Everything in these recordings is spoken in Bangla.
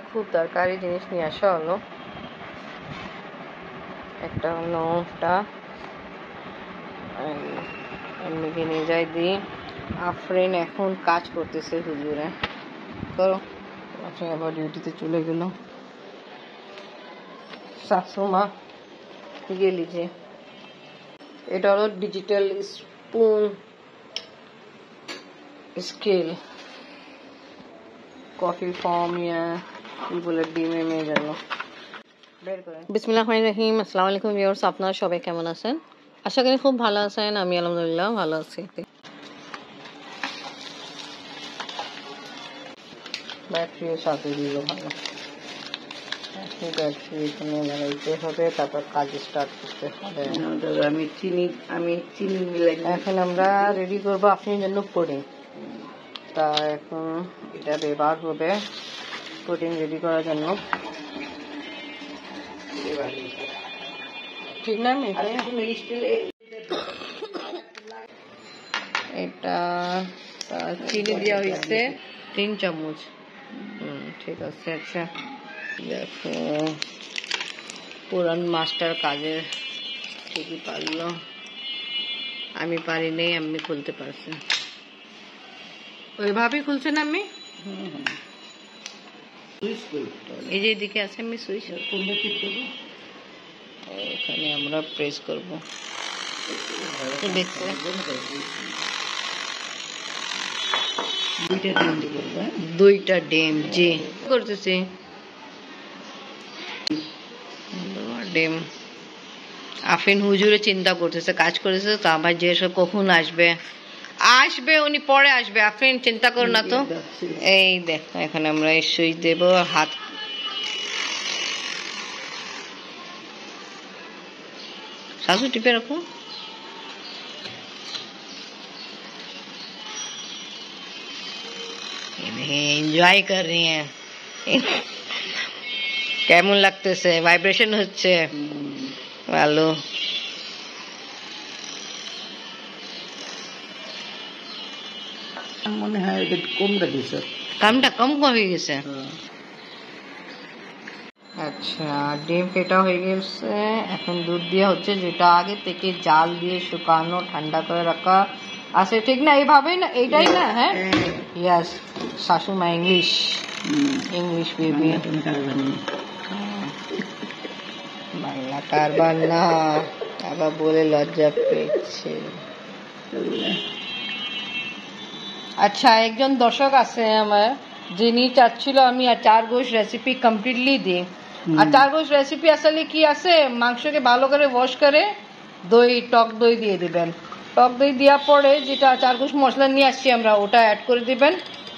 খুব দরকারি জিনিস নিয়ে আসা হলো। একটা হলো এমনিকে নিয়ে যাই দিই। আফরিন এখন কাজ করতেছে হুজুরে, করো। আফরিন আবার ডিউটিতে চলে গেল। শাশুমা গেলি যে এটা হলো ডিজিটাল স্পুন স্কেল, কফি ফর্ম ইয়া কি বলে ডিমে মেয়ে গেল। বিসমিল্লাহির রহমানির রহিম। আসসালামু আলাইকুম ভিউয়ার্স, আপনারা সবাই কেমন আছেন? আশা করি খুব ভালো আছেন। আমি আলহামদুলিল্লাহ ভালো আছি। ব্যাটারিও সাথে দিল ভালো, ব্যাটারি এখানে লাগাইতে হবে, তারপর কাজ স্টার্ট করতে হবে। আমি চিনি মিলাই এখন আমরা রেডি করবো আপনার জন্য পুডিং। তা এখন এটা ব্যবহার হবে পুডিং রেডি করার জন্য, ঠিক না? এটা চিনি দেওয়া হয়েছে 3 চামচ। ঠিক আছে। আচ্ছা দেখো পুরান মাস্টার কাজের ঠিকই পারলো, আমি পারি নেই, আমি খুলতে পারছি। ওইভাবেই খুলছেন আমি, এই যে এদিকে আছে, আমি সুইচ এখানে আমরা প্রেস করব। দুইটা ডিম জি করতেছি, ডিম। আফরিন হুজুরে চিন্তা করতেছে, কাজ করতেছে তো, আবার যে সব কখন আসবে উনি পরে আসবে। আফরিন চিন্তা কর না তো। এই দেখো এখানে আমরা এই সুইচ দেব, হাত सासू टिपे रखो। एंजॉय कर रही हैं। কেমন লাগতেছে? ভাইব্রেশন হচ্ছে ভালো। মনে হয় কমটা দিছে, কামটা কম হয়ে গেছে। আচ্ছা ডিম ফেটা হয়ে গেছে, এখন দুধ দিয়ে হচ্ছে, যেটা আগে থেকে জাল দিয়ে শুকানো ঠান্ডা করে রাখা আছে, ঠিক না? এইভাবে না, এইটাই না? হ্যাঁ ইয়াস, শাশুমা ইংলিশ বেবি, বাংলা কারবার না আবার বলে লজ্জা পেয়েছে। আচ্ছা একজন দর্শক আছে আমার, যিনি চাচ্ছিল আমি আচার গোশ রেসিপি কমপ্লিটলি দিই। আচার গোশ রেসিপি আসলে কি আছে, মাংসকে ভালো করে ওয়াশ করে টক দই দিয়ে দিবেন। টক দই দেওয়ার পরে যেটা আচার গোশ মশলা নিয়ে আসছি আমরা, ওটা অ্যাড করে দিবেন।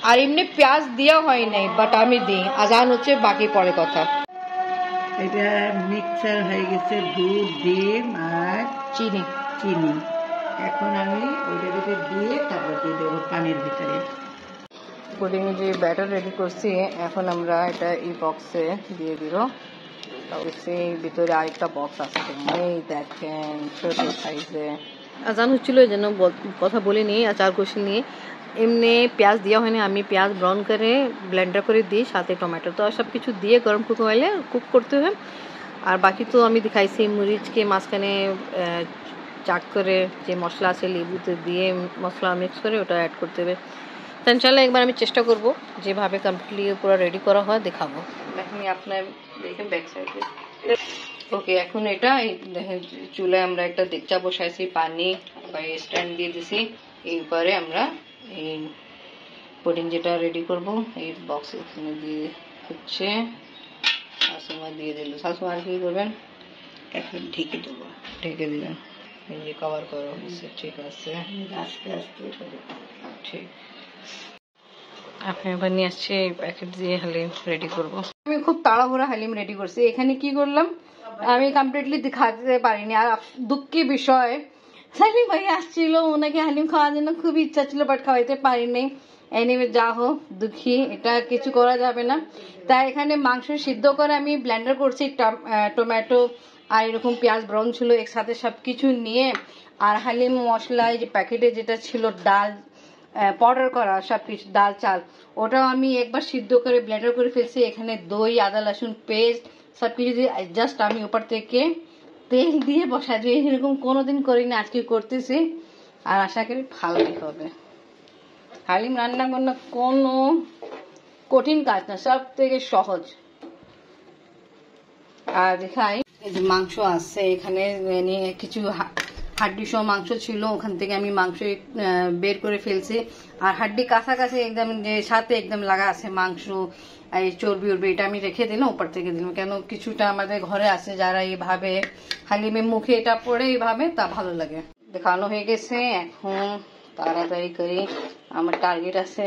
আর এমনি পেঁয়াজ দেওয়া হয় নাই, বাট আমি দিই। আজান হচ্ছে, বাকি পরে কথা। এটা মিক্সার হয়ে গেছে, দুধ ডিম আর চিনি। এখন আমি ওইটার ভিতরে দিয়ে তারপর দিয়ে দেবো পানির ভিতরে। পুডিং যে ব্যাটার রেডি করছি, এখন আমরা এটা এই বক্সে দিয়ে দিব। ভিতরে আরেকটা বক্স আছে, এই দেখেন ছোট সাইজে। আজান হচ্ছিল এই জন্য কথা বলিনি আচার কষি নিয়ে। এমনি পেঁয়াজ দেওয়া হয়নি, আমি পেঁয়াজ ব্রাউন করে ব্লেন্ডার করে দিই, সাথে টমেটো, তো সব কিছু দিয়ে গরম কুক করতে হয়। আর বাকি তো আমি দেখাইছি, মরিচকে মাঝখানে চাক করে যে মশলা আছে লেবুতে দিয়ে মশলা মিক্স করে ওটা অ্যাড করতে হবে। তো ইনশাল্লাহ একবার আমি চেষ্টা করব যেভাবে কমপ্লিটলি পুরো রেডি করা হয় দেখাবো। এখন আপনার দেখেন ব্যাক সাইডে। ওকে এখন এটা দেখেন চুলায় আমরা একটা দেগচা বসাইছি, পানি বা স্ট্যান্ড দিয়ে দিছি। এরপরে আমরা এই পুডিং যেটা রেডি করব এই বক্স এখানে দিয়ে হচ্ছে, শাশুমা দিয়ে দিল। শাশুমা আর কি করবেন? এখন ঢেকে দেবো। ঢেকে দিলেন, এই যে কভার করা হয়েছে, ঠিক আছে। আস্তে আস্তে ঠিক, আপনি এবার নিয়ে আসছি প্যাকেট দিয়ে হালিম রেডি করব। আমি খুব তাড়াহুড়া হালিম রেডি করছি। এখানে কি করলাম আমি কমপ্লিটলি দেখাতে পারিনি। আর দুঃখের বিষয়, সালিম ভাই আসছিল, ওনাকে হালিম খাওয়ার জন্য খুব ইচ্ছা ছিল, বাট খাওয়াইতে পারিনি। এনিওয়ে যা হোক, দুঃখী, এটা কিছু করা যাবে না। তাই এখানে মাংস সিদ্ধ করে আমি ব্লেন্ডার করছি, টমেটো আর এরকম পেঁয়াজ ব্রাউন ছিল একসাথে সবকিছু নিয়ে। আর হালিম মশলা যে প্যাকেটে যেটা ছিল ডাল পাউডার করা সব কিছু ডাল চাল, ওটাও আমি একবার সিদ্ধ করে ব্লেন্ডার করে ফেলছি। এখানে দই, আদা রসুন পেস্ট সব কিছু দিয়ে জাস্ট আমি উপর থেকে তেল দিয়ে বসাই দিই। এরকম কোনোদিন করিনি, আজকে করতেছি আর আশা করি ভালোই হবে। হালিম রান্না করা কোনো কঠিন কাজ না, সব থেকে সহজ। আর দেখাই, এই যে মাংস আছে এখানে, কিছু হাড্ডি সহ মাংস ছিল, ওখান থেকে আমি মাংস বের করে ফেলছি। আর হাড্ডি কাছাকাছি একদম যে সাথে একদম লাগা আছে মাংস, এই চর্বি উর্বি, এটা আমি রেখে দিলাম, উপর থেকে দিলাম, কেন কিছুটা আমাদের ঘরে আছে যারা এইভাবে হালিমের মুখে এটা পড়ে এইভাবে, তা ভালো লাগে। দেখানো হয়ে গেছে, এখন তাড়াতাড়ি করে, আমার টার্গেট আছে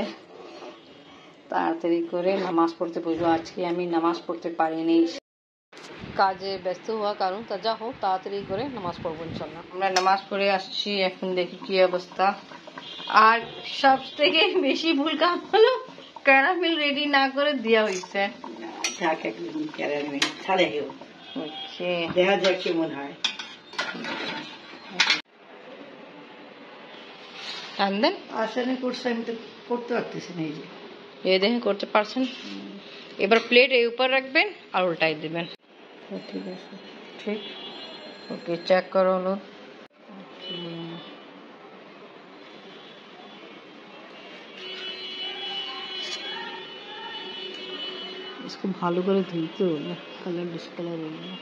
তাড়াতাড়ি করে নামাজ পড়তে বসবো। আজকে আমি নামাজ পড়তে পারিনি, কাজে ব্যস্ত হওয়ার কারণ, তা যা হোক তাড়াতাড়ি করে নামাজ পড়বো ইনশাল্লাহ। আমরা নামাজ পড়ে আসছি, এখন দেখি কি অবস্থা। আর সব থেকে বেশি ভুল কাজ হলো ক্যারামেল রেডি না করে দেওয়া হয়েছে। দেখা যাক কেমন হয়। টানদেন আসলে করছে, আমি তো করতে পারতেছি না। এই যে এই দেখে করতে পারছেন। এবার প্লেট এই উপর রাখবেন আর উল্টাই দেবেন। ঠিক আছে, ঠিক, ওকে, চেক করো হলো। इसको ভালো করে ধুইতে হবে, কালার ডিসকালার হবে না।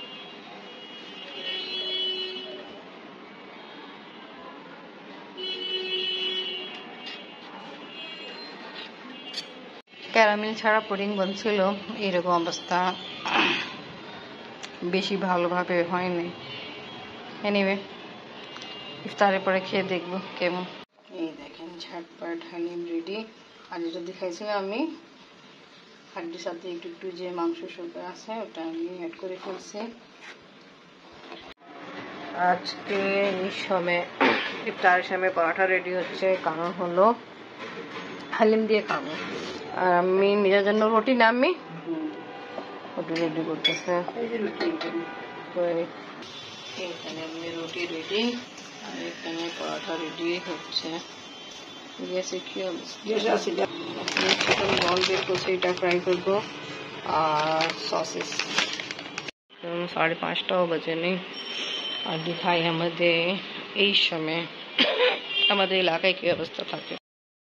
ক্যারামেল ছাড়া পুডিং বলছিল, এরকম অবস্থা, বেশি ভালোভাবে হয়নি। এনিওয়ে, ইফতারের পরে খেয়ে দেখবো কেমন। এই দেখেন ঝটপট হালিম রেডি। আর যেটা দেখাইছিলাম আমি হাড্ডির সাথে একটু একটু যে মাংস শুকনো আছে ওটা আমি অ্যাড করে ফেলছি। আজকে এই সময় ইফতারের সময় পরোটা রেডি হচ্ছে, কারণ হলো হালিম দিয়ে খাবো। আর আমি নিজের জন্য রুটি না, আমি রুটি রেডি করতেছে। এখানে আমি রুটি রেডি, আর এখানে পরোটা রেডি হচ্ছে। চিকেন বল বের করছি, এটা ফ্রাই করবো। আর সসেস 5:30টাও বাজে নেই। আর দেখাই আমাদের এই সময় আমাদের এলাকায় কি অবস্থা থাকে।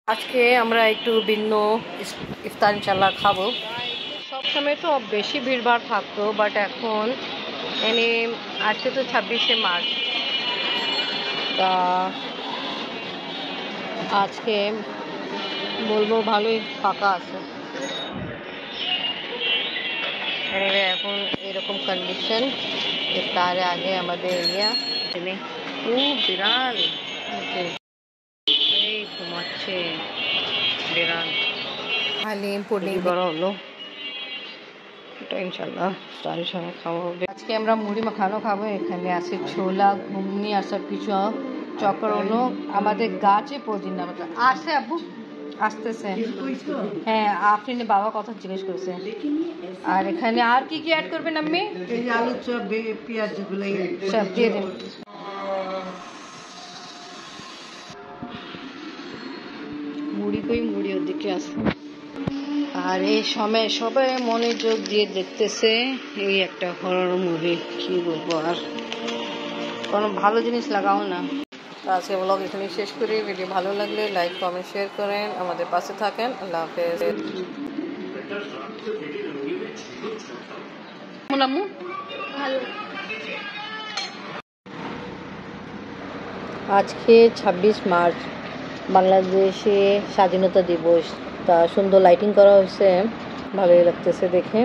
আজকে আমরা একটু ভিন্ন ইফতার ইনশাল্লাহ খাবো। সবসময় তো বেশি ভিড়ভাড় থাকতো, বাট এখন আজকে তো 26শে মার্চ, তা আজকে বলবো ভালোই ফাঁকা আছে। এখন এরকম কন্ডিশন, ইফতারের আগে আমাদের এরিয়া খুব বিরাল, এই ঘুমাচ্ছে বিরাল। হালিম পুডিং করা হলো, এটা ইনশাল্লাহ তার সঙ্গে খাওয়া হবে। আজকে আমরা মুড়ি মাখানো খাবো। এখানে আছে ছোলা, ঘুগনি আর সব কিছু চক্কর হলো। আমাদের গাছে পুদিনা আসে, আব্বু আসতেছে। হ্যাঁ, আপনি বাবা কথা জিজ্ঞেস করেছে। আর এখানে আর কি কি অ্যাড করবেন আপনি? আলু চপ, পেঁয়াজ গুলো সব দিয়ে দিন। মুড়ি কই, মুড়ি ওদিকে আছে। আর এই সময় সবাই মনোযোগ দিয়ে দেখতেছে এই একটা হরর মুভি, কি বলবো, আর কোনো ভালো জিনিস লাগাও না। আজকে ব্লগ এখানে শেষ করি। ভিডিও ভালো লাগলে লাইক, কমেন্ট, শেয়ার করেন, আমাদের পাশে থাকেন। আল্লাহ হাফেজ। আজকে 26 মার্চ, বাংলাদেশে স্বাধীনতা দিবস। তা সুন্দর লাইটিং করা হয়েছে, ভালোই লাগতেছে দেখে।